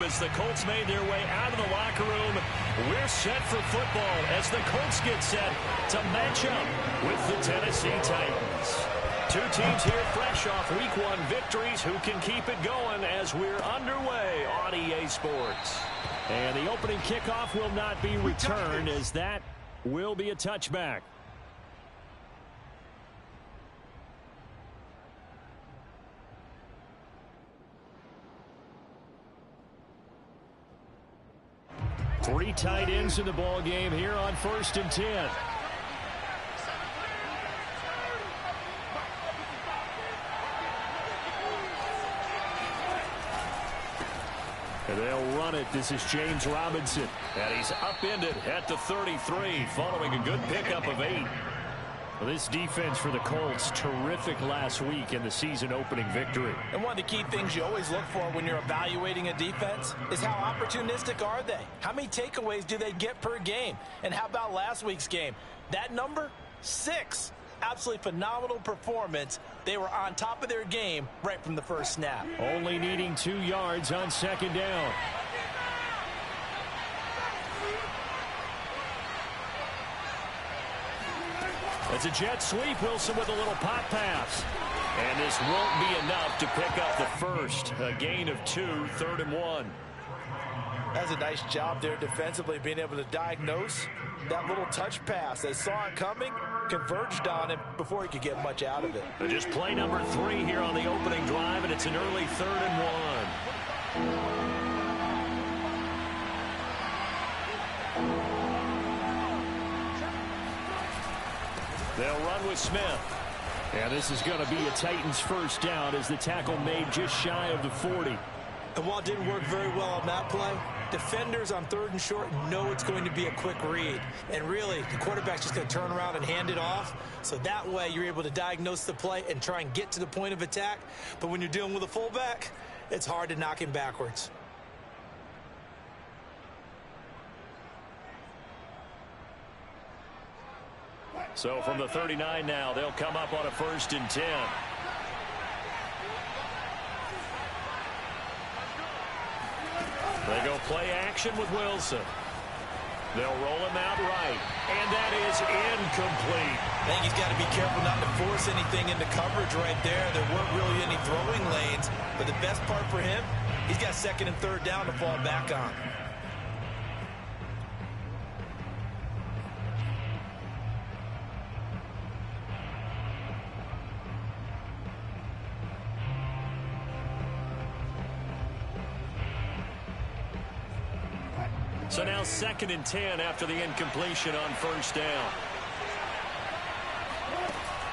As the Colts made their way out of the locker room, we're set for football as the Colts get set to match up with the Tennessee Titans. Two teams here fresh off Week 1 victories who can keep it going as we're underway on EA Sports. And the opening kickoff will not be returned as that will be a touchback. Three tight ends in the ball game here on 1st and 10. And they'll run it. This is James Robinson. And he's upended at the 33 following a good pickup of 8. Well, this defense for the Colts, terrific last week in the season-opening victory. And one of the key things you always look for when you're evaluating a defense is how opportunistic are they? How many takeaways do they get per game? And how about last week's game? That number, 6. Absolutely phenomenal performance. They were on top of their game right from the first snap. Only needing 2 yards on 2nd down. It's a jet sweep. Wilson with a little pop pass. And this won't be enough to pick up the first. A gain of 2, 3rd and 1. That's a nice job there defensively, being able to diagnose that little touch pass. They saw it coming, converged on it before he could get much out of it. But just play number 3 here on the opening drive, and it's an early 3rd and 1. They'll run with Smith. And this is going to be a Titans first down as the tackle made just shy of the 40. And while it didn't work very well on that play, defenders on 3rd and short know it's going to be a quick read. And really, the quarterback's just going to turn around and hand it off. So that way, you're able to diagnose the play and try and get to the point of attack. But when you're dealing with a fullback, it's hard to knock him backwards. So from the 39 now, they'll come up on a 1st and 10. They go play action with Wilson. They'll roll him out right. And that is incomplete. I think he's got to be careful not to force anything into coverage right there. There weren't really any throwing lanes. But the best part for him, he's got 2nd and 3rd down to fall back on. So now 2nd and 10 after the incompletion on 1st down.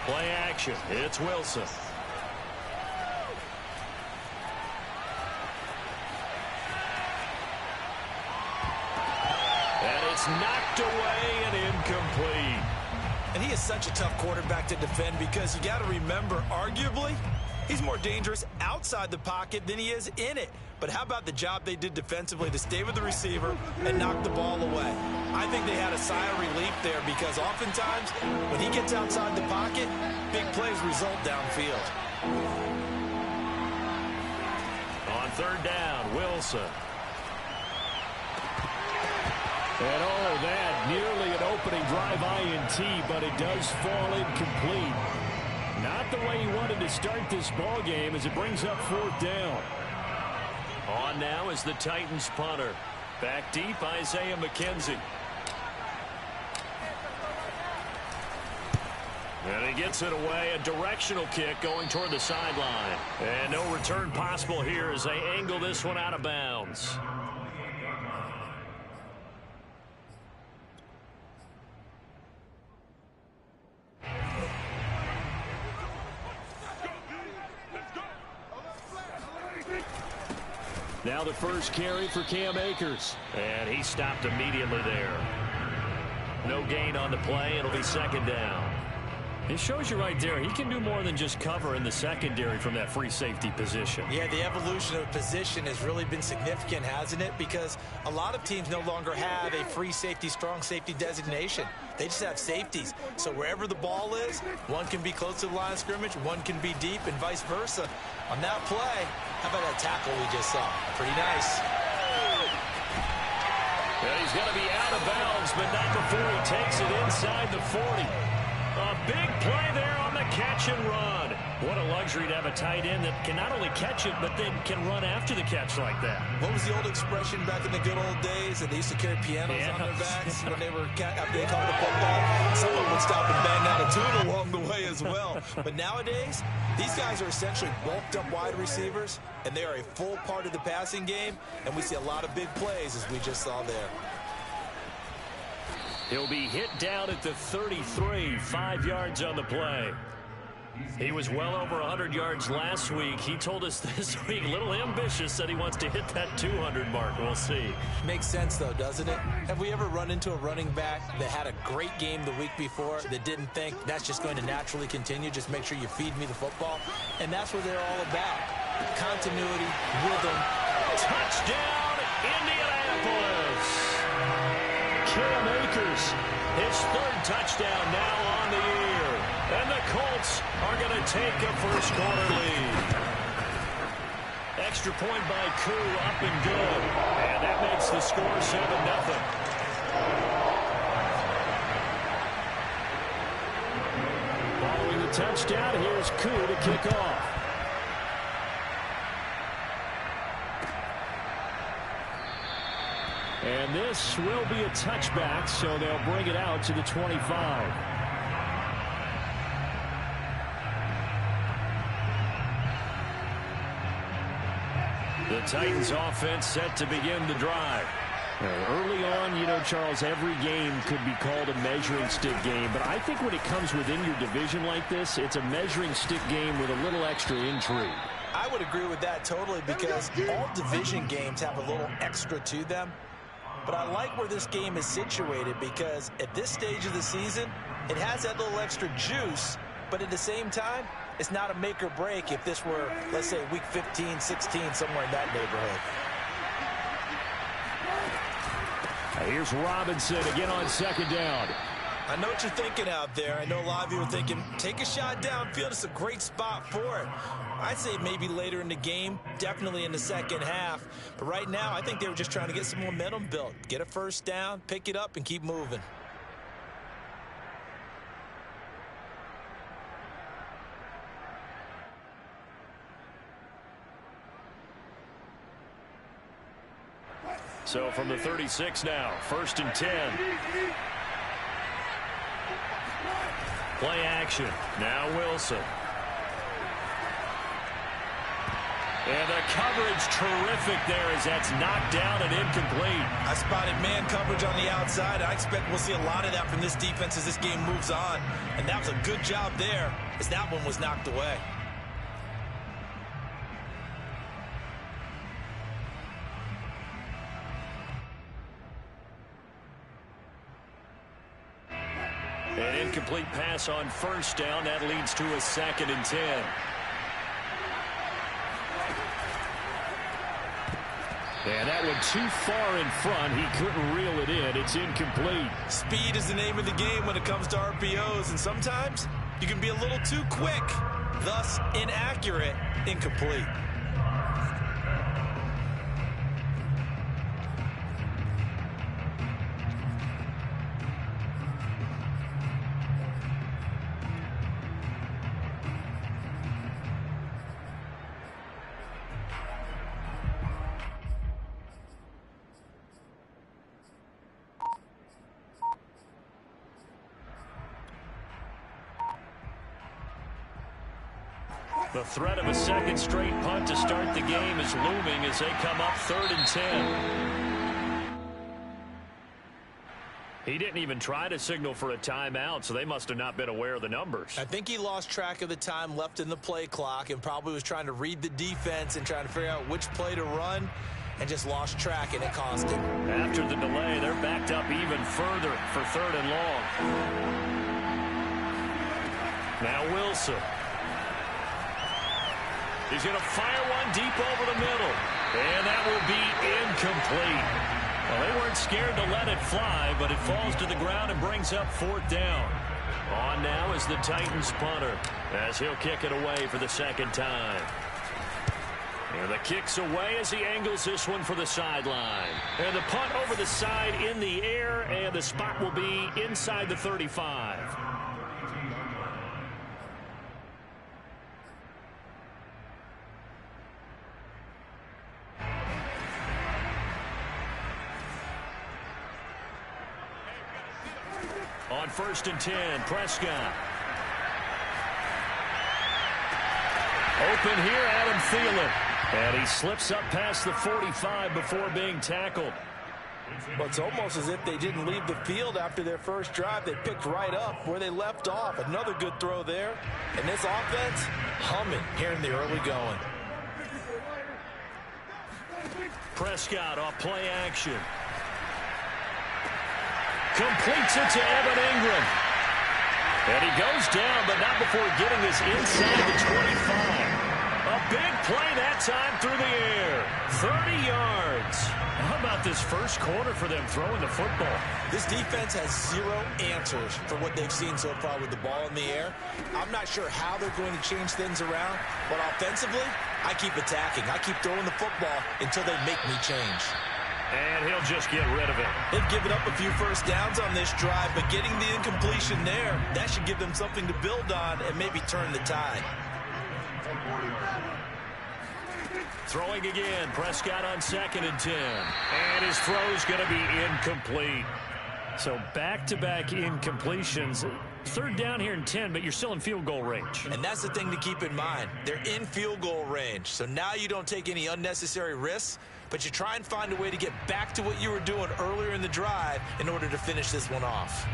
Play action. It's Wilson. And it's knocked away and incomplete. And he is such a tough quarterback to defend because you got to remember, arguably, he's more dangerous outside the pocket than he is in it. But how about the job they did defensively to stay with the receiver and knock the ball away? I think they had a sigh of relief there because oftentimes when he gets outside the pocket, big plays result downfield. On 3rd down, Wilson. And oh, that nearly an opening drive INT, but it does fall incomplete. Not the way he wanted to start this ball game as it brings up 4th down. On now is the Titans punter. Back deep, Isaiah McKenzie. And he gets it away. A directional kick going toward the sideline. And no return possible here as they angle this one out of bounds. Now the first carry for Cam Akers. And he stopped immediately there. No gain on the play. It'll be 2nd down. It shows you right there, he can do more than just cover in the secondary from that free safety position. Yeah, the evolution of position has really been significant, hasn't it? Because a lot of teams no longer have a free safety, strong safety designation. They just have safeties. So wherever the ball is, one can be close to the line of scrimmage, one can be deep, and vice versa. On that play, how about that tackle we just saw? Pretty nice. going to be out of bounds, but not before he takes it inside the 40. A big play there on the catch and run. What a luxury to have a tight end that can not only catch it, but then can run after the catch like that. What was the old expression back in the good old days that they used to carry pianos on their backs when they were after they caught the football? Someone would stop and bang out a tune along the way as well. But nowadays, these guys are essentially bulked up wide receivers, and they are a full part of the passing game, and we see a lot of big plays as we just saw there. He'll be hit down at the 33, 5 yards on the play. He was well over 100 yards last week. He told us this week, a little ambitious, said he wants to hit that 200 mark. We'll see. Makes sense, though, doesn't it? Have we ever run into a running back that had a great game the week before that didn't think that's just going to naturally continue? Just make sure you feed me the football. And that's what they're all about. Continuity, rhythm. Touchdown, Indianapolis. Cam Akers, his third touchdown now on the year. And the Colts are going to take a first-quarter lead. Extra point by Gotw, up and good. And that makes the score 7-0. Following the touchdown, here's Gotw to kick off. And this will be a touchback, so they'll bring it out to the 25. The Titans offense set to begin the drive. Early on, you know, Charles, every game could be called a measuring stick game. But I think when it comes within your division like this, it's a measuring stick game with a little extra intrigue. I would agree with that totally because all division games have a little extra to them. But I like where this game is situated because at this stage of the season, it has that little extra juice, but at the same time, it's not a make or break if this were, let's say, week 15, 16, somewhere in that neighborhood. Here's Robinson again on second down. I know what you're thinking out there. I know a lot of you are thinking, take a shot downfield. It's a great spot for it. I'd say maybe later in the game, definitely in the second half. But right now, I think they were just trying to get some momentum built. Get a first down, pick it up, and keep moving. So from the 36 now, 1st and 10. Play action. Now Wilson. And the coverage terrific there as that's knocked down and incomplete. I spotted man coverage on the outside. I expect we'll see a lot of that from this defense as this game moves on. And that was a good job there as that one was knocked away. An incomplete pass on first down. That leads to a 2nd and 10. And that one too far in front. He couldn't reel it in. It's incomplete. Speed is the name of the game when it comes to RPOs. And sometimes you can be a little too quick. Thus, inaccurate, incomplete. The threat of a second straight punt to start the game is looming as they come up 3rd and 10. He didn't even try to signal for a timeout, so they must have not been aware of the numbers. I think he lost track of the time left in the play clock and probably was trying to read the defense and trying to figure out which play to run and just lost track, and it cost him. After the delay, they're backed up even further for 3rd and long. Now Wilson. He's going to fire one deep over the middle. And that will be incomplete. Well, they weren't scared to let it fly, but it falls to the ground and brings up 4th down. On now is the Titans punter as he'll kick it away for the 2nd time. And the kick's away as he angles this one for the sideline. And the punt over the side in the air, and the spot will be inside the 35. On 1st and 10, Prescott. Open here, Adam Thielen. And he slips up past the 45 before being tackled. Well, it's almost as if they didn't leave the field after their first drive. They picked right up where they left off. Another good throw there. And this offense, humming here in the early going. Prescott off play action. Completes it to Evan Ingram. And he goes down, but not before getting this inside the 25. A big play that time through the air. 30 yards. How about this first quarter for them throwing the football? This defense has zero answers for what they've seen so far with the ball in the air. I'm not sure how they're going to change things around, but offensively, I keep attacking. I keep throwing the football until they make me change. And he'll just get rid of it. They've given up a few first downs on this drive, but getting the incompletion there, that should give them something to build on and maybe turn the tide. Throwing again, Prescott on 2nd and 10. And his throw's going to be incomplete. So back-to-back incompletions. 3rd down here and 10, but you're still in field goal range. And that's the thing to keep in mind. They're in field goal range. So now you don't take any unnecessary risks, but you try and find a way to get back to what you were doing earlier in the drive in order to finish this one off.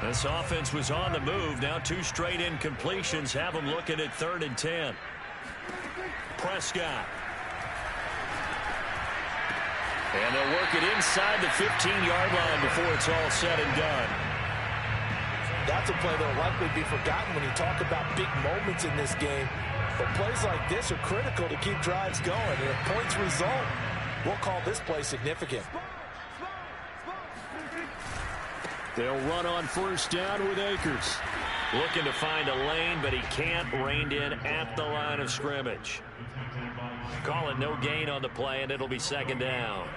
This offense was on the move. Now 2 straight incompletions have them looking at 3rd and 10. Prescott. And they'll work it inside the 15-yard line before it's all said and done. That's a play that will likely be forgotten when you talk about big moments in this game. But plays like this are critical to keep drives going. And if points result, we'll call this play significant. They'll run on 1st down with Akers. Looking to find a lane, but he can't. Reined in at the line of scrimmage. Call it no gain on the play, and it'll be 2nd down.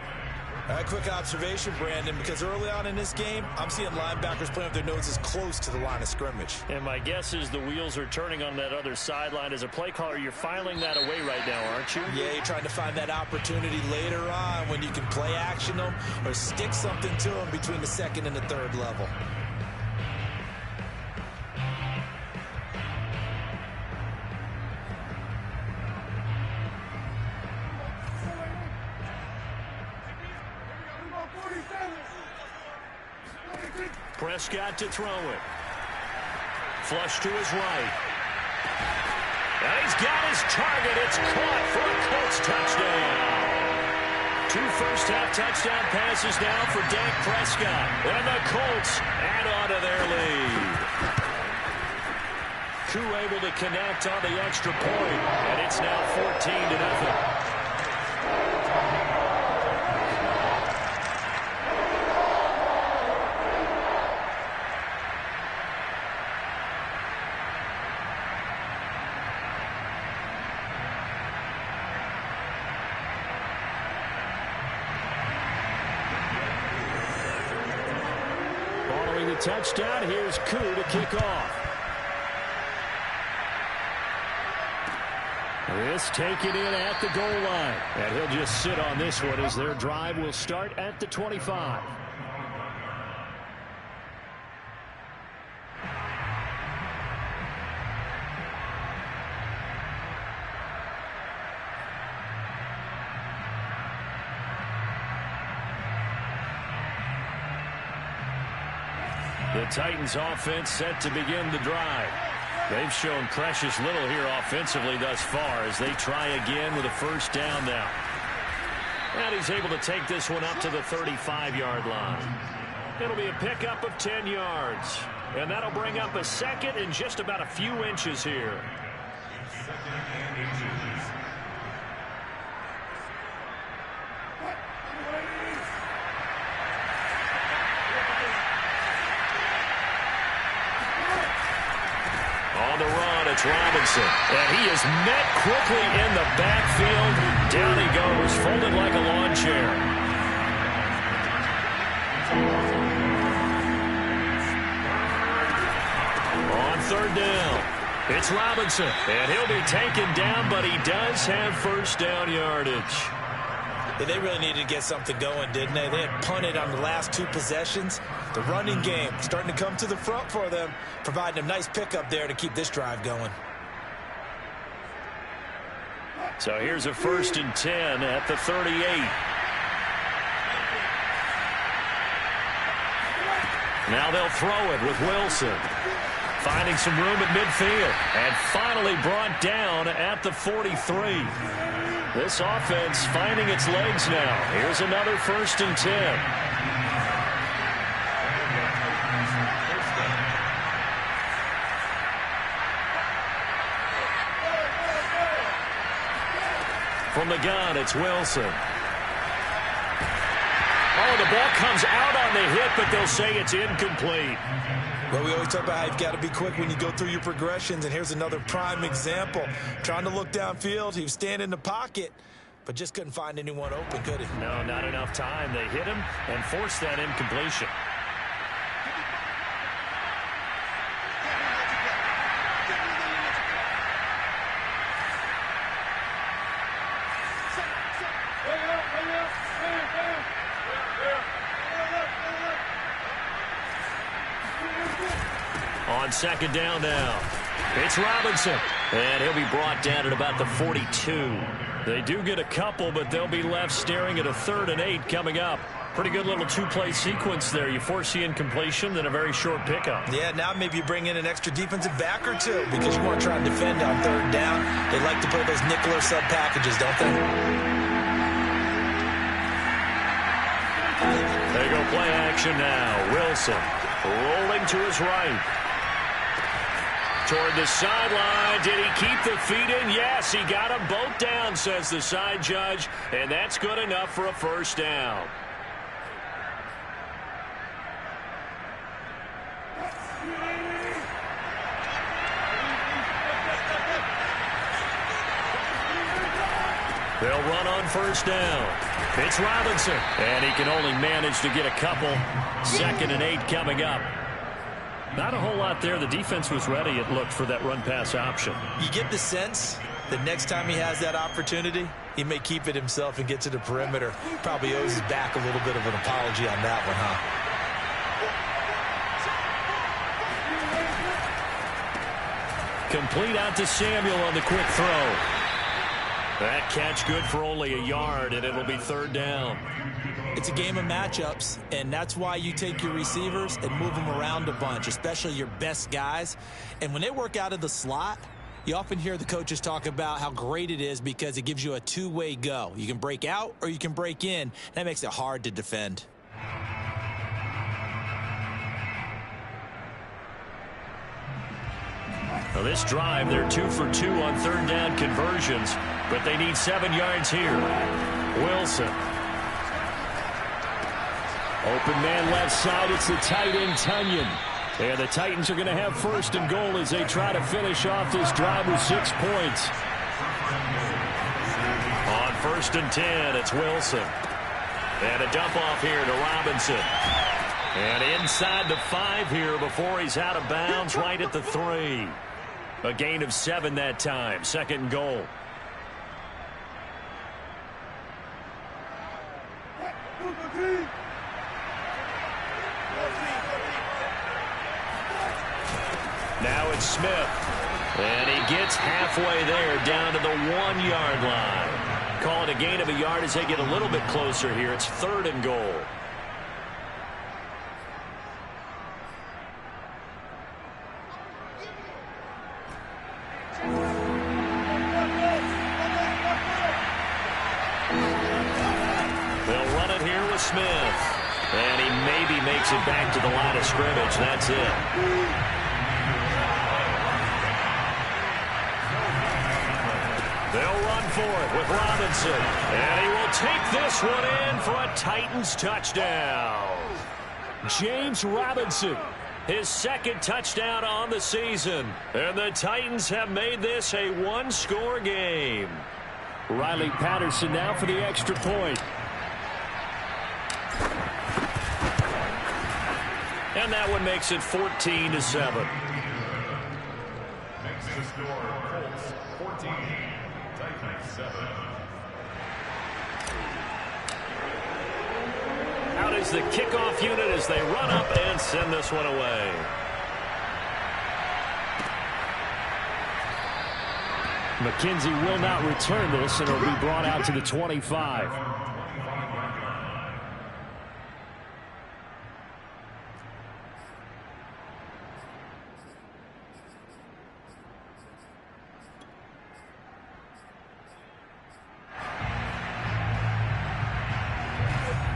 A quick observation, Brandon, because early on in this game, I'm seeing linebackers playing with their noses close to the line of scrimmage. And my guess is the wheels are turning on that other sideline. As a play caller, you're filing that away right now, aren't you? Yeah, you're trying to find that opportunity later on when you can play action them or stick something to them between the 2nd and the 3rd level. Prescott to throw it. Flush to his right. And he's got his target. It's caught for a Colts touchdown. 2 first-half touchdown passes now for Dak Prescott. And the Colts add on to their lead. Gotw able to connect on the extra point. And it's now 14-0. Touchdown. Here's Gotw to kick off. This taken in at the goal line. And he'll just sit on this one as their drive will start at the 25. The Titans offense set to begin the drive. They've shown precious little here offensively thus far as they try again with a 1st down now. And he's able to take this one up to the 35-yard line. It'll be a pickup of 10 yards. And that'll bring up a 2nd and just about a few inches here. It's Robinson. And he is met quickly in the backfield. Down he goes, folded like a lawn chair. On third down, it's Robinson. And he'll be taken down, but he does have first down yardage. Yeah, they really needed to get something going, didn't they? They had punted on the last two possessions. The running game starting to come to the front for them, providing a nice pickup there to keep this drive going. So here's a 1st and 10 at the 38. Now they'll throw it with Wilson. Finding some room at midfield. And finally brought down at the 43. This offense finding its legs now. Here's another 1st and 10. From the gun, it's Wilson. Oh, the ball comes out on the hit, but they'll say it's incomplete. Well, we always talk about how you've got to be quick when you go through your progressions, and here's another prime example. Trying to look downfield, he was standing in the pocket, but just couldn't find anyone open, could he? No, not enough time. They hit him and forced that incompletion. On second down now, it's Robinson, and he'll be brought down at about the 42. They do get a couple, but they'll be left staring at a 3rd and 8 coming up. Pretty good little two-play sequence there. You force the incompletion, then a very short pickup. Yeah, now maybe you bring in an extra defensive back or two because you want to try and defend on 3rd down. They like to play those nickel or sub packages, don't they? They go play action now. Wilson rolling to his right. Toward the sideline. Did he keep the feet in? Yes, he got them both down, says the side judge, and that's good enough for a first down. They'll run on first down. It's Robinson, and he can only manage to get a couple. 2nd and 8 coming up. Not a whole lot there. The defense was ready, it looked, for that run-pass option. You get the sense that next time he has that opportunity, he may keep it himself and get to the perimeter. Probably owes his back a little bit of an apology on that one, huh? Complete out to Samuel on the quick throw. That catch good for only a yard, and it'll be 3rd down. It's a game of matchups, and that's why you take your receivers and move them around a bunch, especially your best guys. And when they work out of the slot, you often hear the coaches talk about how great it is because it gives you a two-way go. You can break out or you can break in. That makes it hard to defend. Well, this drive, they're 2 for 2 on 3rd down conversions, but they need 7 yards here. Wilson. Open man left side. It's the tight end, Tunyon. And the Titans are going to have 1st and goal as they try to finish off this drive with 6 points. On 1st and 10, it's Wilson. And a dump off here to Robinson. And inside the 5 here before he's out of bounds, right at the 3. A gain of 7 that time. 2nd and goal. Now it's Smith. And he gets halfway there down to the 1-yard line. Call it a gain of a yard as they get a little bit closer here. It's 3rd and goal. They'll run it here with Smith. And he maybe makes it back to the line of scrimmage. That's it. They'll run for it with Robinson. And he will take this one in for a Titans touchdown. James Robinson his second touchdown on the season. And the Titans have made this a one-score game. Riley Patterson now for the extra point. And that one makes it 14-7. Makes the score Colts 14, Titans 7. Out is the kickoff unit as they run up and send this one away. McKenzie will not return this, and it'll be brought out to the 25.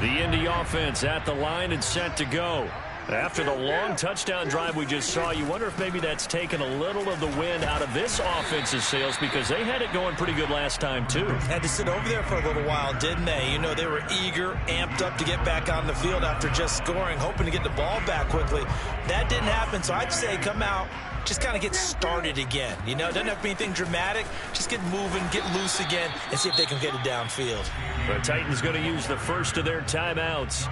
The Indy offense at the line and set to go. After the long touchdown drive we just saw, you wonder if maybe that's taken a little of the wind out of this offense's sails, because they had it going pretty good last time, too. Had to sit over there for a little while, didn't they? You know, they were eager, amped up to get back on the field after just scoring, hoping to get the ball back quickly. That didn't happen, so I'd say come out, just kind of get started again. You know, it doesn't have to be anything dramatic. Just get moving, get loose again, and see if they can get it downfield. The Titans going to use the first of their timeouts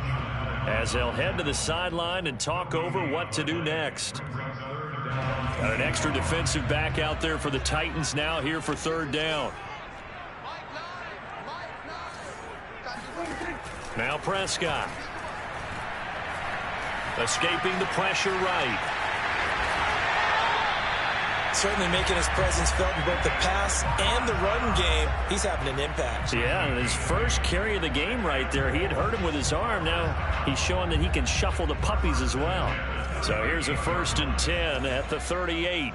as they'll head to the sideline and talk over what to do next. Got an extra defensive back out there for the Titans now here for third down. Now Prescott. Escaping the pressure right. Certainly making his presence felt in both the pass and the run game. He's having an impact. Yeah, and his first carry of the game right there, he had hurt him with his arm. Now he's showing that he can shuffle the puppies as well. So here's a 1st and 10 at the 38.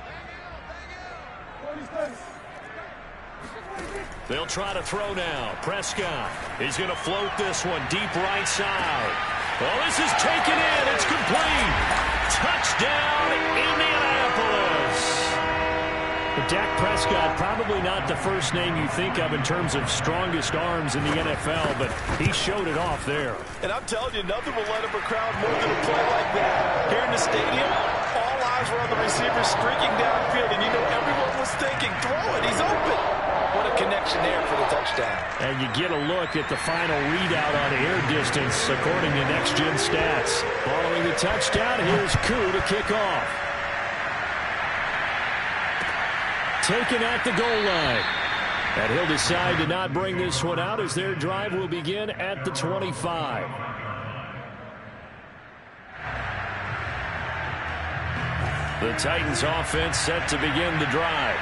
They'll try to throw now. Prescott, he's going to float this one deep right side. Well, this is taken in. It's complete. Touchdown, Indianapolis. Dak Prescott, probably not the first name you think of in terms of strongest arms in the NFL, but he showed it off there. And I'm telling you, nothing will light up a crowd more than a play like that. Here in the stadium, all eyes were on the receiver streaking downfield, and you know everyone was thinking, throw it, he's open. What a connection there for the touchdown. And you get a look at the final readout on air distance, according to Next Gen Stats. Following the touchdown, here's Gotw to kick off. Taken at the goal line. And he'll decide to not bring this one out as their drive will begin at the 25. The Titans offense set to begin the drive.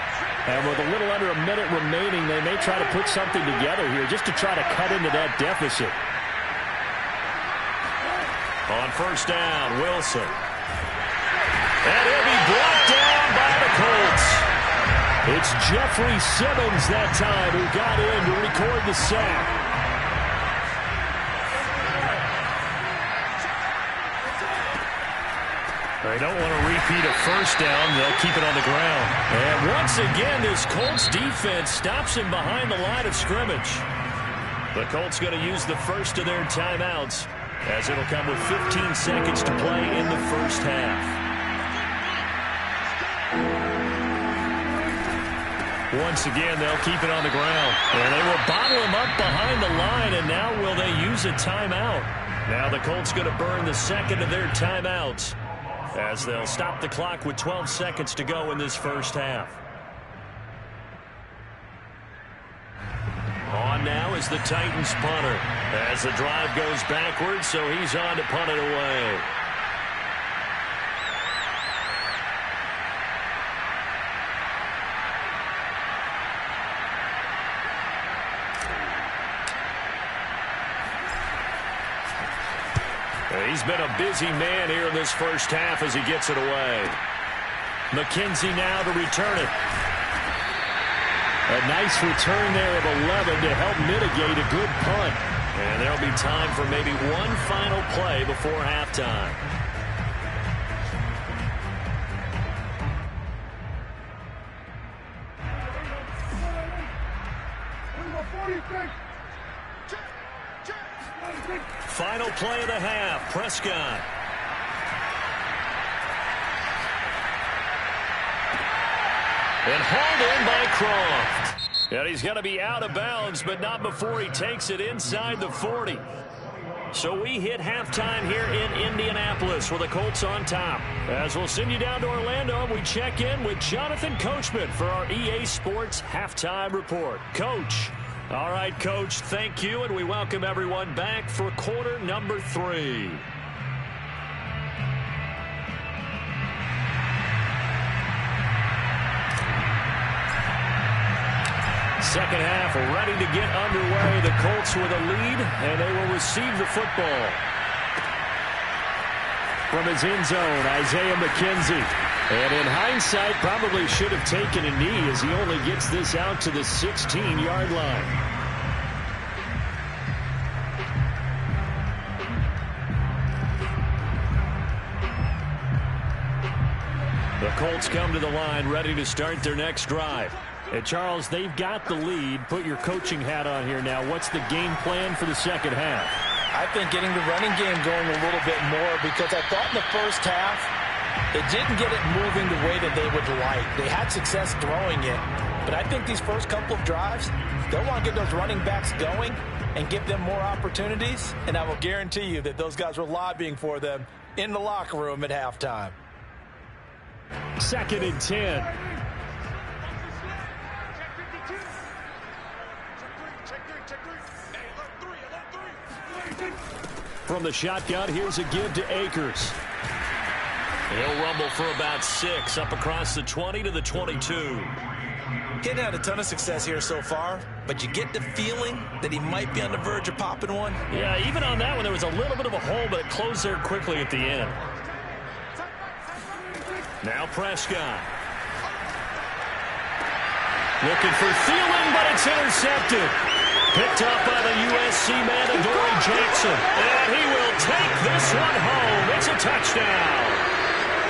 And with a little under a minute remaining, they may try to put something together here just to try to cut into that deficit. On first down, Wilson. And he'll be brought down by the Colts. It's Jeffrey Simmons that time who got in to record the sack. They don't want to repeat a first down. They'll keep it on the ground. And once again, this Colts defense stops him behind the line of scrimmage. The Colts going to use the first of their timeouts as it'll come with 15 seconds to play in the first half. Once again, they'll keep it on the ground. And they will bottle him up behind the line, and now will they use a timeout? Now the Colts going to burn the second of their timeouts as they'll stop the clock with 12 seconds to go in this first half. On now is the Titans punter as the drive goes backwards, so he's on to punt it away. He's been a busy man here in this first half as he gets it away. McKenzie now to return it. A nice return there of 11 to help mitigate a good punt. And there'll be time for maybe one final play before halftime. Final play of the half. Prescott. And hauled in by Croft. And he's going to be out of bounds, but not before he takes it inside the 40. So we hit halftime here in Indianapolis with the Colts on top. As we'll send you down to Orlando, we check in with Jonathan Coachman for our EA Sports Halftime Report. Coach. All right, Coach, thank you, and we welcome everyone back for quarter number 3. Second half ready to get underway. The Colts with a lead, and they will receive the football. From his end zone, Isaiah McKenzie. And in hindsight, probably should have taken a knee as he only gets this out to the 16-yard line. The Colts come to the line ready to start their next drive. And Charles, they've got the lead. Put your coaching hat on here now. What's the game plan for the second half? I think getting the running game going a little bit more, because I thought in the first half they didn't get it moving the way that they would like. They had success throwing it, but I think these first couple of drives, they'll want to get those running backs going and give them more opportunities, and I will guarantee you that those guys were lobbying for them in the locker room at halftime. 2nd and 10. From the shotgun, here's a give to Akers. He'll rumble for about 6 up across the 20 to the 22. He hadn't had a ton of success here so far, but you get the feeling that he might be on the verge of popping one. Yeah, even on that one, there was a little bit of a hole, but it closed there quickly at the end. Now Prescott. Looking for Thielen, but it's intercepted. Picked up by the USC man, Adoree Jackson. And he will take this one home. It's a touchdown.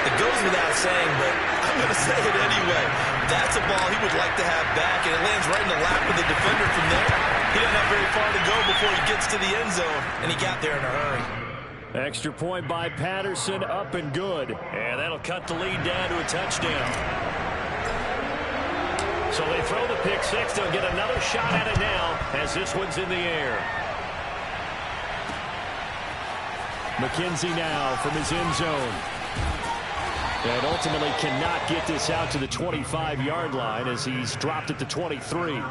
It goes without saying, but I'm going to say it anyway. That's a ball he would like to have back, and it lands right in the lap of the defender from there. He doesn't have very far to go before he gets to the end zone, and he got there in a hurry. Extra point by Patterson, up and good. And that'll cut the lead down to a touchdown. So they throw the pick 6. They'll get another shot at it now as this one's in the air. McKenzie now from his end zone. And ultimately cannot get this out to the 25-yard line as he's dropped at the 23.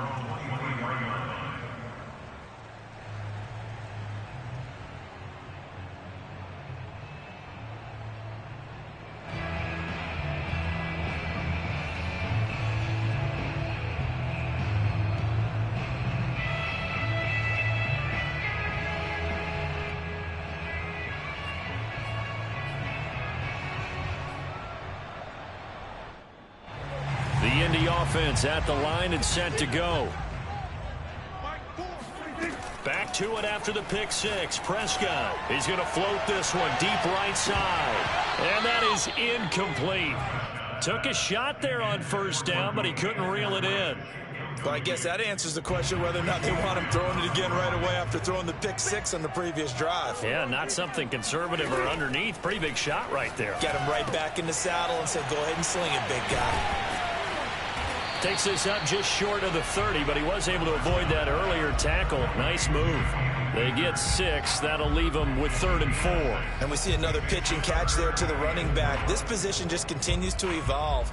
The Indy offense at the line and set to go. Back to it after the pick 6. Prescott. He's going to float this one deep right side. And that is incomplete. Took a shot there on first down, but he couldn't reel it in. Well, I guess that answers the question whether or not they want him throwing it again right away after throwing the pick 6 on the previous drive. Yeah, not something conservative or underneath. Pretty big shot right there. Got him right back in the saddle and said, go ahead and sling it, big guy. Takes this up just short of the 30, but he was able to avoid that earlier tackle. Nice move. They get 6. That'll leave them with 3rd and 4. And we see another pitch and catch there to the running back. This position just continues to evolve.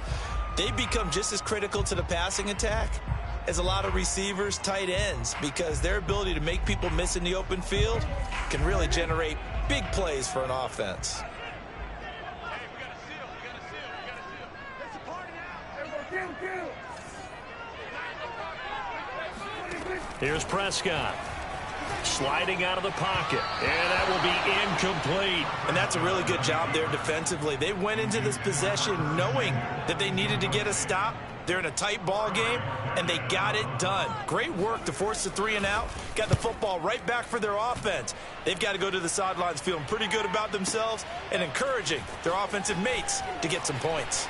They become just as critical to the passing attack as a lot of receivers, tight ends, because their ability to make people miss in the open field can really generate big plays for an offense. Here's Prescott. Sliding out of the pocket. And that will be incomplete. And that's a really good job there defensively. They went into this possession knowing that they needed to get a stop. They're in a tight ball game, and they got it done. Great work to force the 3 and out. Got the football right back for their offense. They've got to go to the sidelines feeling pretty good about themselves and encouraging their offensive mates to get some points.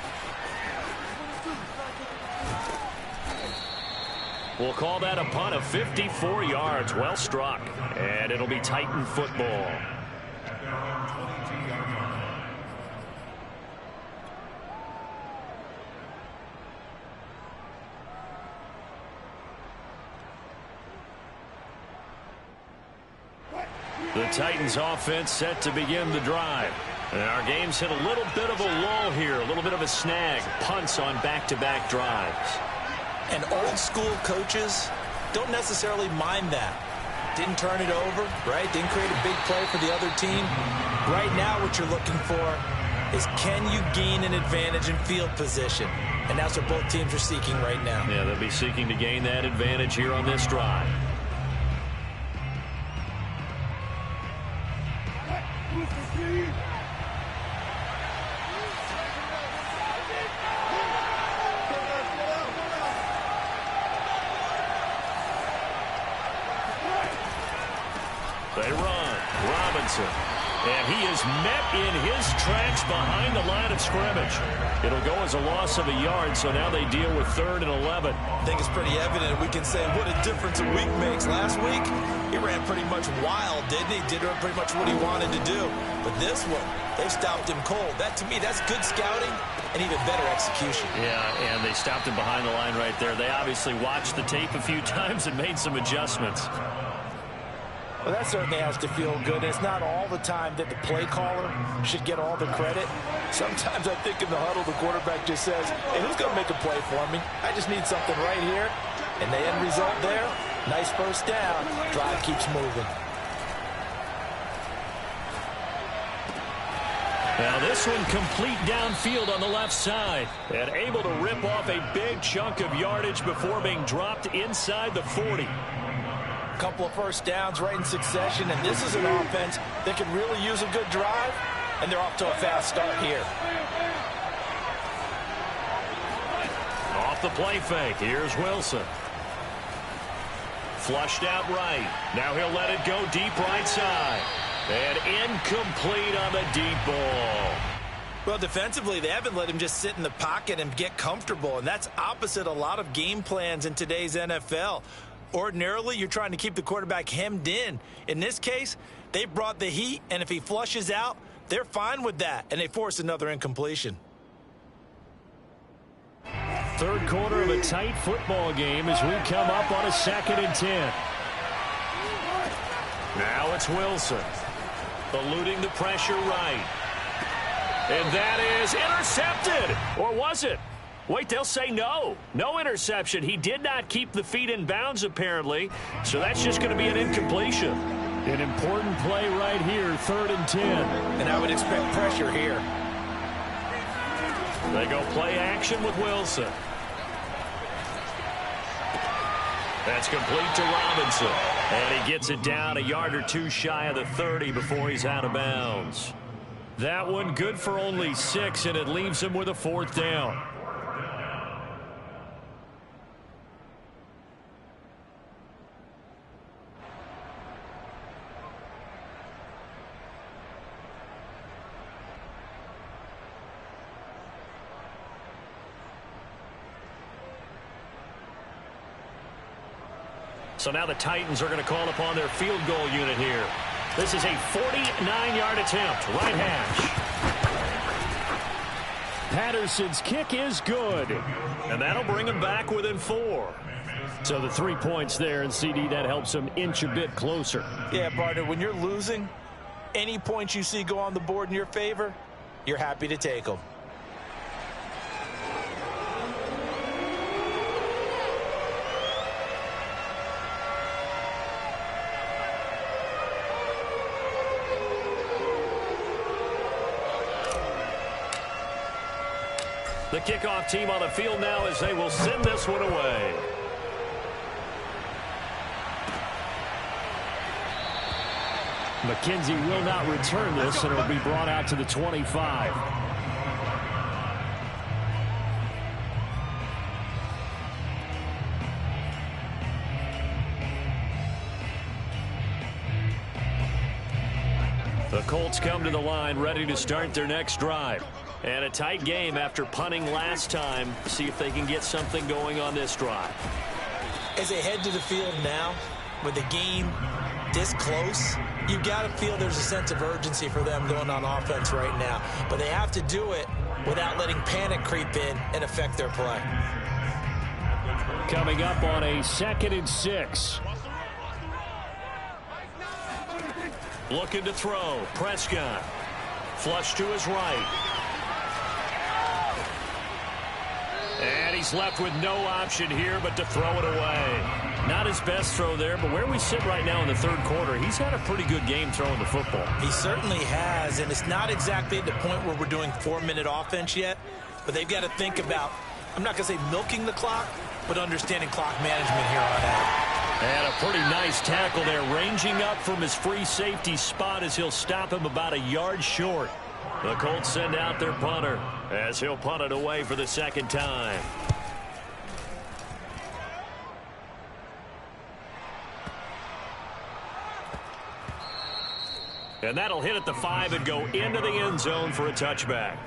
We'll call that a punt of 54 yards. Well struck. And it'll be Titan football. Titans offense set to begin the drive. And our game's hit a little bit of a lull here, a little bit of a snag. Punts on back-to-back drives. And old-school coaches don't necessarily mind that. Didn't turn it over, right? Didn't create a big play for the other team. Right now what you're looking for is, can you gain an advantage in field position? And that's what both teams are seeking right now. Yeah, they'll be seeking to gain that advantage here on this drive. They run. Robinson. And he is met in his tracks behind the line of scrimmage. It'll go as a loss of a yard, so now they deal with 3rd and 11. I think it's pretty evident. We can say what a difference a week makes. Last week, he ran pretty much wild, didn't he? Did pretty much what he wanted to do. But this one, they stopped him cold. That, to me, that's good scouting and even better execution. Yeah, and they stopped him behind the line right there. They obviously watched the tape a few times and made some adjustments. Well, that certainly has to feel good. It's not all the time that the play caller should get all the credit. Sometimes I think in the huddle, the quarterback just says, hey, who's going to make a play for me? I just need something right here. And the end result there, nice first down. Drive keeps moving. Now this one complete downfield on the left side. And able to rip off a big chunk of yardage before being dropped inside the 40. Couple of first downs right in succession, and this is an offense that can really use a good drive, and they're off to a fast start here. Off the play fake, here's Wilson. Flushed out right. Now he'll let it go deep right side. And incomplete on the deep ball. Well, defensively, they haven't let him just sit in the pocket and get comfortable, and that's opposite a lot of game plans in today's NFL. Ordinarily, you're trying to keep the quarterback hemmed in. In this case, they brought the heat, and if he flushes out, they're fine with that, and they force another incompletion. Third quarter of a tight football game as we come up on a 2nd and 10. Now it's Wilson. Eluding the pressure right. And that is intercepted. Or was it? Wait, they'll say no. No interception. He did not keep the feet in bounds, apparently. So that's just going to be an incompletion. An important play right here, 3rd and 10. And I would expect pressure here. They go play action with Wilson. That's complete to Robinson. And he gets it down a yard or two shy of the 30 before he's out of bounds. That one good for only 6, and it leaves him with a 4th down. So now the Titans are going to call upon their field goal unit here. This is a 49-yard attempt, right hash. Patterson's kick is good. And that'll bring him back within 4. So the 3 points there, and CD, that helps him inch a bit closer. Yeah, partner, when you're losing, any points you see go on the board in your favor, you're happy to take them. The kickoff team on the field now as they will send this one away. McKenzie will not return this, and it'll be brought out to the 25. The Colts come to the line ready to start their next drive. And a tight game after punting last time. See if they can get something going on this drive. As they head to the field now, with the game this close, you've got to feel there's a sense of urgency for them going on offense right now. But they have to do it without letting panic creep in and affect their play. Coming up on a 2nd and 6. Looking to throw. Prescott. Flush to his right. And he's left with no option here but to throw it away. Not his best throw there, but where we sit right now in the third quarter, he's had a pretty good game throwing the football. He certainly has, and it's not exactly at the point where we're doing 4-minute offense yet, but they've got to think about, I'm not going to say milking the clock, but understanding clock management here on out. And a pretty nice tackle there, ranging up from his free safety spot as he'll stop him about a yard short. The Colts send out their punter as he'll punt it away for the second time. And that'll hit at the 5 and go into the end zone for a touchback.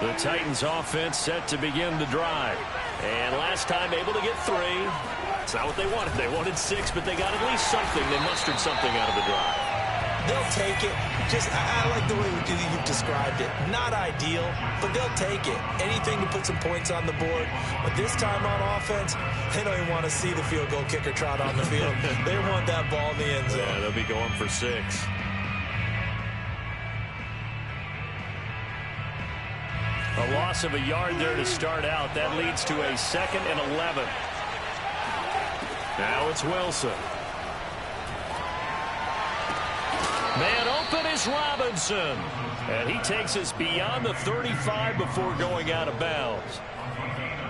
The Titans offense set to begin the drive. And last time able to get 3. It's not what they wanted. They wanted 6, but they got at least something. They mustered something out of the drive. They'll take it. I like the way you've described it. Not ideal, but they'll take it. Anything to put some points on the board. But this time on offense, they don't even want to see the field goal kicker trot on the field. They want that ball in the end zone. Yeah, they'll be going for 6. A loss of a yard there to start out. That leads to a 2nd and 11. Now it's Wilson. Man open is Robinson. And he takes us beyond the 35 before going out of bounds.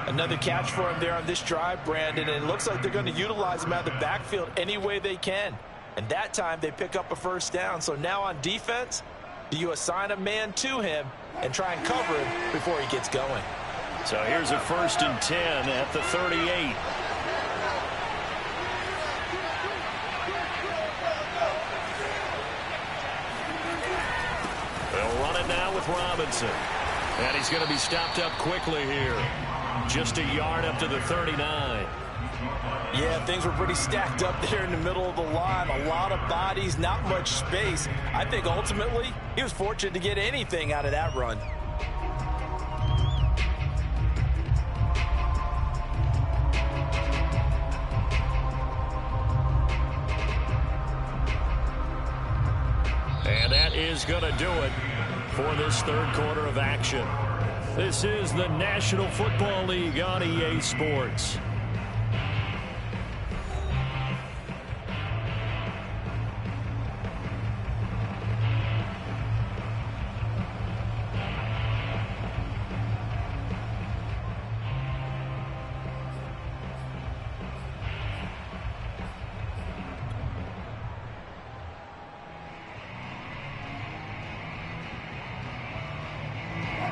Another catch for him there on this drive, Brandon. And it looks like they're going to utilize him out of the backfield any way they can. And that time they pick up a first down. So now on defense, do you assign a man to him and try and cover him before he gets going? So here's a 1st and 10 at the 38. They'll run it now with Robinson. And he's going to be stopped up quickly here. Just a yard up to the 39. Yeah, things were pretty stacked up there in the middle of the line. A lot of bodies, not much space. I think ultimately he was fortunate to get anything out of that run. And that is going to do it for this third quarter of action. This is the National Football League on EA Sports.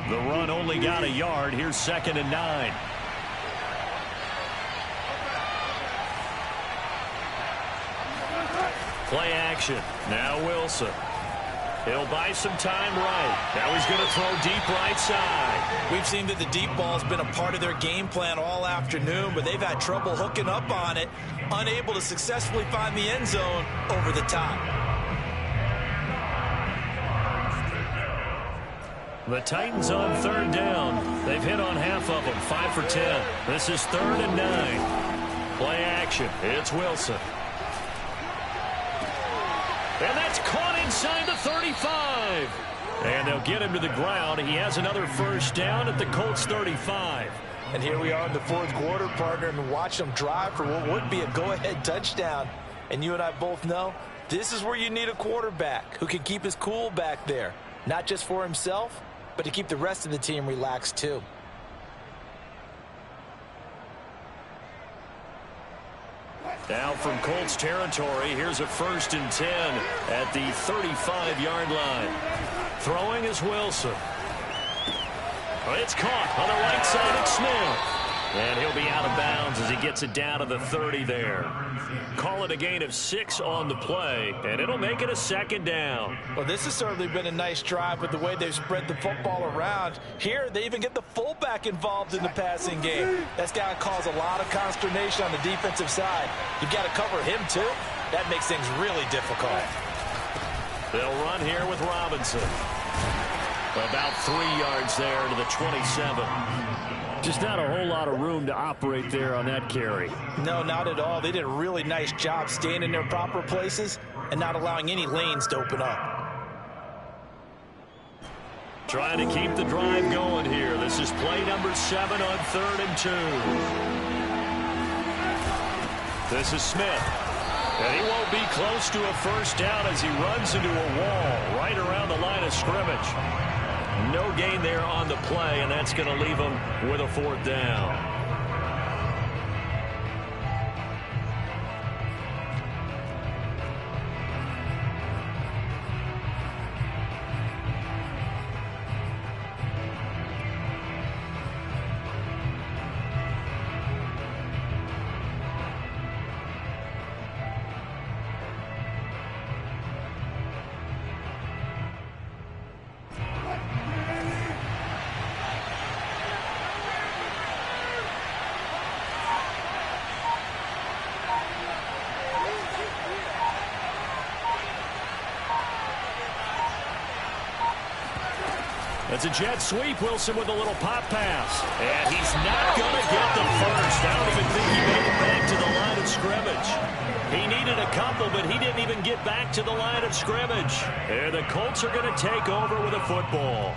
The run only got a yard. Here's 2nd and 9. Play action. Now Wilson. He'll buy some time right. Now he's going to throw deep right side. We've seen that the deep ball's been a part of their game plan all afternoon, but they've had trouble hooking up on it, unable to successfully find the end zone over the top. The Titans on 3rd down. They've hit on half of them, 5 for 10. This is 3rd and 9. Play action. It's Wilson. And that's caught inside the 35. And they'll get him to the ground. He has another first down at the Colts 35. And here we are in the fourth quarter, partner, and watch them drive for what would be a go-ahead touchdown. And you and I both know this is where you need a quarterback who can keep his cool back there, not just for himself, but to keep the rest of the team relaxed too. Now from Colts territory, here's a 1st and 10 at the 35-yard line. Throwing is Wilson. It's caught on the right side of Smith. And he'll be out of bounds as he gets it down to the 30 there. Call it a gain of 6 on the play, and it'll make it a 2nd down. Well, this has certainly been a nice drive with the way they've spread the football around. Here, they even get the fullback involved in the passing game. That's got to cause a lot of consternation on the defensive side. You've got to cover him, too. That makes things really difficult. They'll run here with Robinson. About 3 yards there to the 27. Just not a whole lot of room to operate there on that carry. No, not at all. They did a really nice job staying in their proper places and not allowing any lanes to open up. Trying to keep the drive going here. This is play number 7 on 3rd and 2. This is Smith. And he won't be close to a first down as he runs into a wall right around the line of scrimmage. No gain there on the play, and that's going to leave him with a 4th down. It's a jet sweep. Wilson with a little pop pass. And he's not going to get the first. I don't even think he made it back to the line of scrimmage. He needed a couple, but he didn't even get back to the line of scrimmage. And the Colts are going to take over with a football.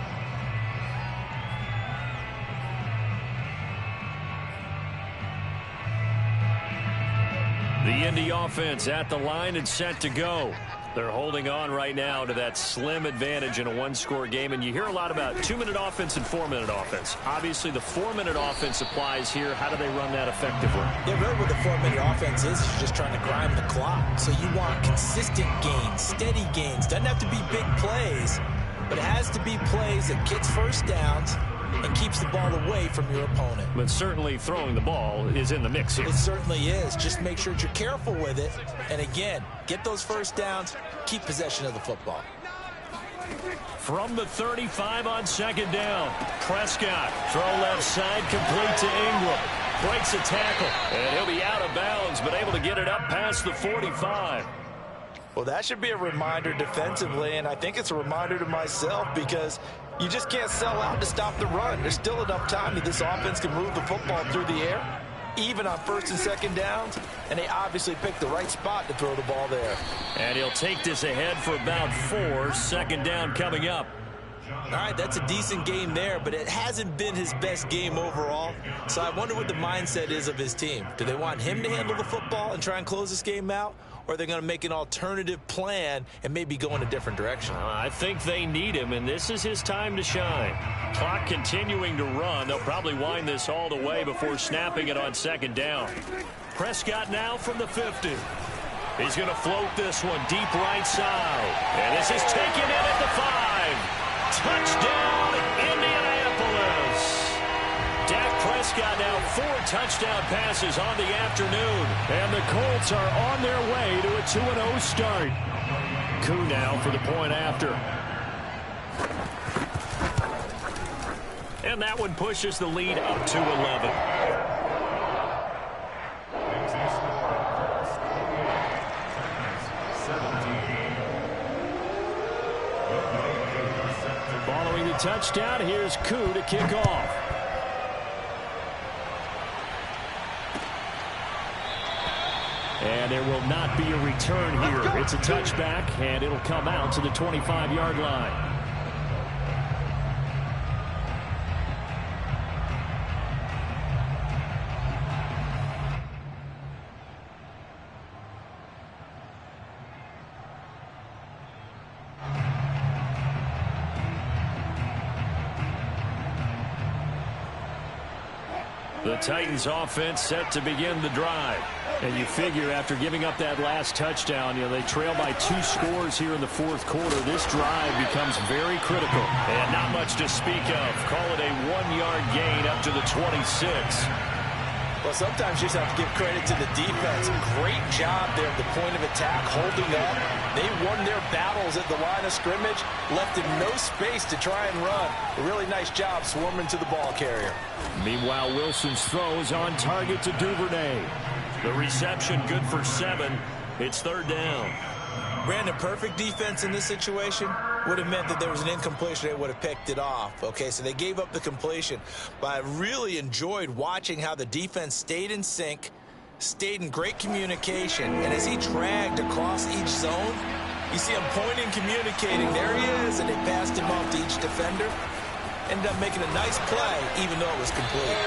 The Indy offense at the line and set to go. They're holding on right now to that slim advantage in a one-score game. And you hear a lot about 2-minute offense and 4-minute offense. Obviously, the 4-minute offense applies here. How do they run that effectively? Yeah, really what the 4-minute offense is you're just trying to grind the clock. So you want consistent gains, steady gains. Doesn't have to be big plays, but it has to be plays that gets first downs and keeps the ball away from your opponent. But certainly throwing the ball is in the mix here. It certainly is. Just make sure that you're careful with it. And again, get those first downs, keep possession of the football. From the 35 on 2nd down, Prescott, throw left side, complete to Ingram. Breaks a tackle, and he'll be out of bounds, but able to get it up past the 45. Well, that should be a reminder defensively, and I think it's a reminder to myself because you just can't sell out to stop the run. There's still enough time that this offense can move the football through the air, even on 1st and 2nd downs, and they obviously picked the right spot to throw the ball there. And he'll take this ahead for about 4. 2nd down coming up. All right, that's a decent game there, but it hasn't been his best game overall. So I wonder what the mindset is of his team. Do they want him to handle the football and try and close this game out? Or are they going to make an alternative plan and maybe go in a different direction? I think they need him, and this is his time to shine. Clock continuing to run. They'll probably wind this all the way before snapping it on 2nd down. Prescott now from the 50. He's going to float this one deep right side. And this is taken in at the 5. Touchdown, Indianapolis. Dak Prescott now 4 touchdown passes on the afternoon. And the Colts are on their way to a 2-0 start. Coup now for the point after. And that one pushes the lead up to 11. Following the touchdown, here's Coup to kick off. And there will not be a return here. It's a touchback, and it'll come out to the 25-yard line. The Titans offense set to begin the drive. And you figure after giving up that last touchdown, they trail by 2 scores here in the 4th quarter. This drive becomes very critical. And not much to speak of. Call it a 1-yard gain up to the 26. Well, sometimes you just have to give credit to the defense. Great job there at the point of attack, holding up. They won their battles at the line of scrimmage, left him no space to try and run. A really nice job swarming to the ball carrier. Meanwhile, Wilson's throw is on target to Duvernay. The reception good for 7. It's 3rd down. Brandon, perfect defense in this situation would have meant that there was an incompletion. They would have picked it off. Okay, so they gave up the completion. But I really enjoyed watching how the defense stayed in sync, stayed in great communication. And as he dragged across each zone, you see him pointing, communicating. There he is, and they passed him off to each defender. Ended up making a nice play, even though it was complete.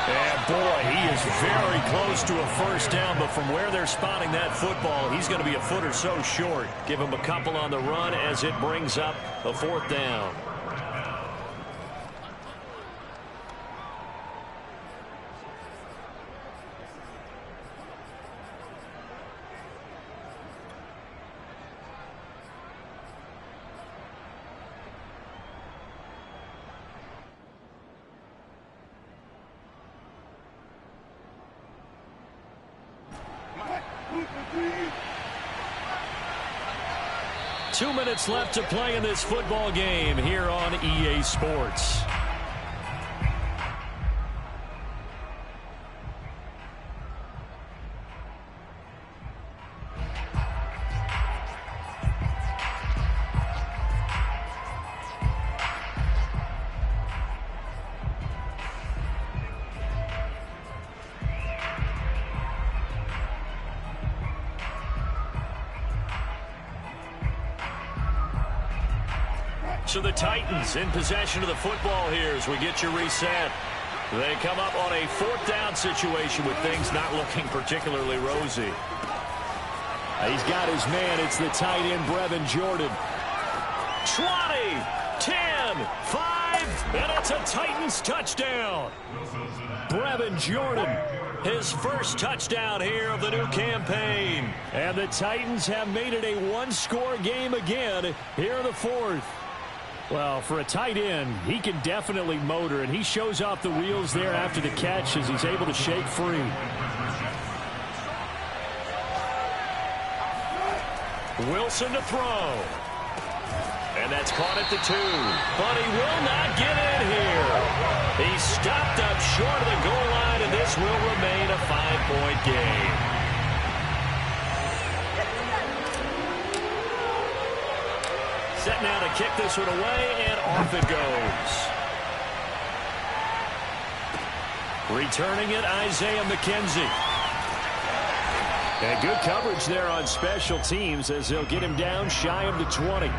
And boy, he is very close to a first down, but from where they're spotting that football, he's going to be a foot or so short. Give him a couple on the run as it brings up a fourth down. Two minutes left to play in this football game here on EA Sports. So the Titans in possession of the football here as we get you reset. They come up on a fourth down situation with things not looking particularly rosy. He's got his man. It's the tight end, Brevin Jordan. 20, 10, 5, and it's a Titans touchdown. Brevin Jordan, his first touchdown here of the new campaign. And the Titans have made it a one-score game again here in the fourth. Well, for a tight end, he can definitely motor, and he shows off the wheels there after the catch as he's able to shake free. Wilson to throw. And that's caught at the 2. But he will not get in here. He stopped up short of the goal line, and this will remain a 5-point game. Set now to kick this one away, and off it goes. Returning it, Isaiah McKenzie. And good coverage there on special teams as they'll get him down shy of the 20.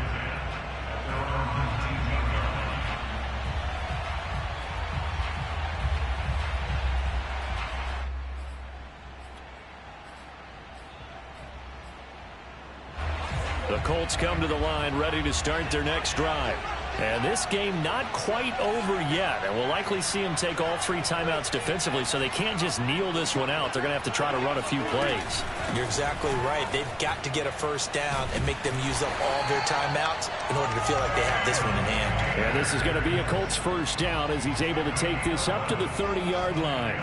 The Colts come to the line ready to start their next drive. And this game not quite over yet. And we'll likely see them take all 3 timeouts defensively, so they can't just kneel this one out. They're going to have to try to run a few plays. You're exactly right. They've got to get a first down and make them use up all their timeouts in order to feel like they have this one in hand. And this is going to be a Colts first down as he's able to take this up to the 30-yard line.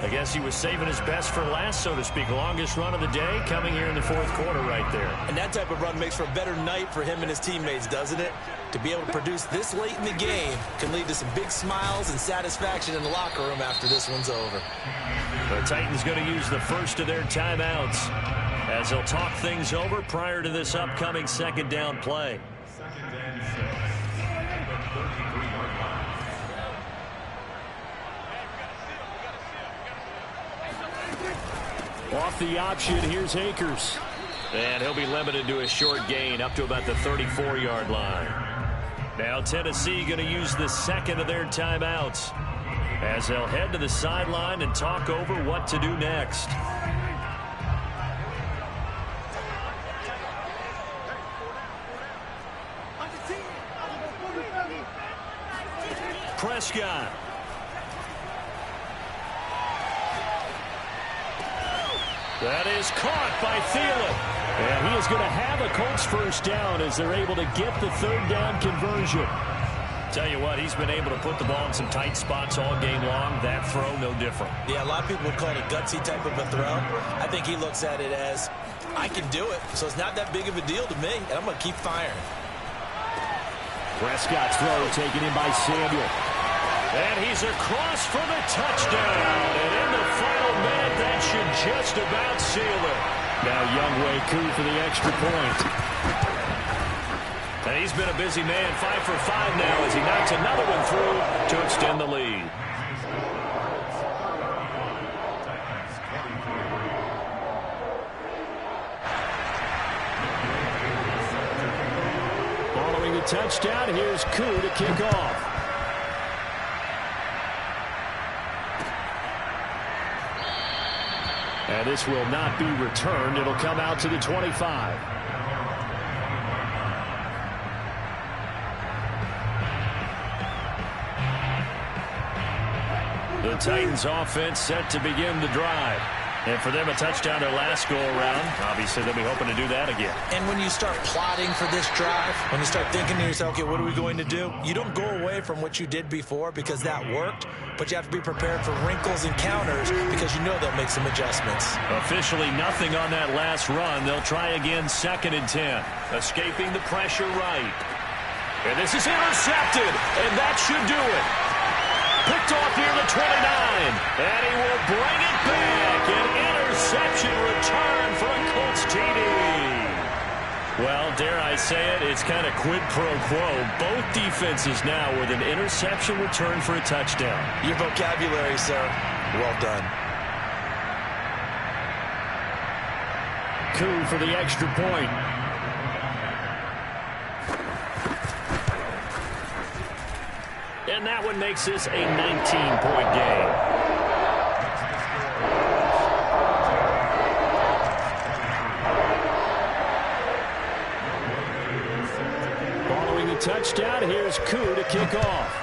I guess he was saving his best for last, so to speak. Longest run of the day coming here in the fourth quarter right there. And that type of run makes for a better night for him and his teammates, doesn't it? To be able to produce this late in the game can lead to some big smiles and satisfaction in the locker room after this one's over. The Titans going to use the first of their timeouts as they'll talk things over prior to this upcoming second down play. Off the option, here's Akers. And he'll be limited to a short gain up to about the 34-yard line. Now Tennessee going to use the second of their timeouts as they'll head to the sideline and talk over what to do next. Prescott. That is caught by Thielen. And he is going to have a Colts first down as they're able to get the third down conversion. Tell you what, he's been able to put the ball in some tight spots all game long. That throw, no different. Yeah, a lot of people would call it a gutsy type of a throw. I think he looks at it as, I can do it, so it's not that big of a deal to me, and I'm going to keep firing. Prescott's throw taken in by Samuel. And he's across for the touchdown. And in the final minute, that should just about seal it. Now Gotw for the extra point. And he's been a busy man, 5 for 5 now as he knocks another one through to extend the lead. Following the touchdown, here's Gotw to kick off. And this will not be returned. It'll come out to the 25. The Titans offense set to begin the drive. And for them, a touchdown their last go-around. Obviously, they'll be hoping to do that again. And when you start plotting for this drive, when you start thinking to yourself, okay, what are we going to do? You don't go away from what you did before because that worked, but you have to be prepared for wrinkles and counters because you know they'll make some adjustments. Officially nothing on that last run. They'll try again, 2nd and 10. Escaping the pressure right. And this is intercepted, and that should do it. Picked off near the 29, and he will bring it back. An interception return for a Colts TD. Well, dare I say it, it's kind of quid pro quo. Both defenses now with an interception return for a touchdown. Your vocabulary, sir. Well done. Gotw for the extra point. And that one makes this a 19-point game. Following the touchdown, here's Gotw to kick off.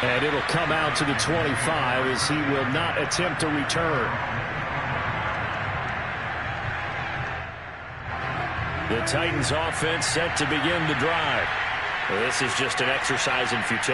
And it'll come out to the 25 as he will not attempt to return. The Titans offense set to begin the drive. This is just an exercise in futility.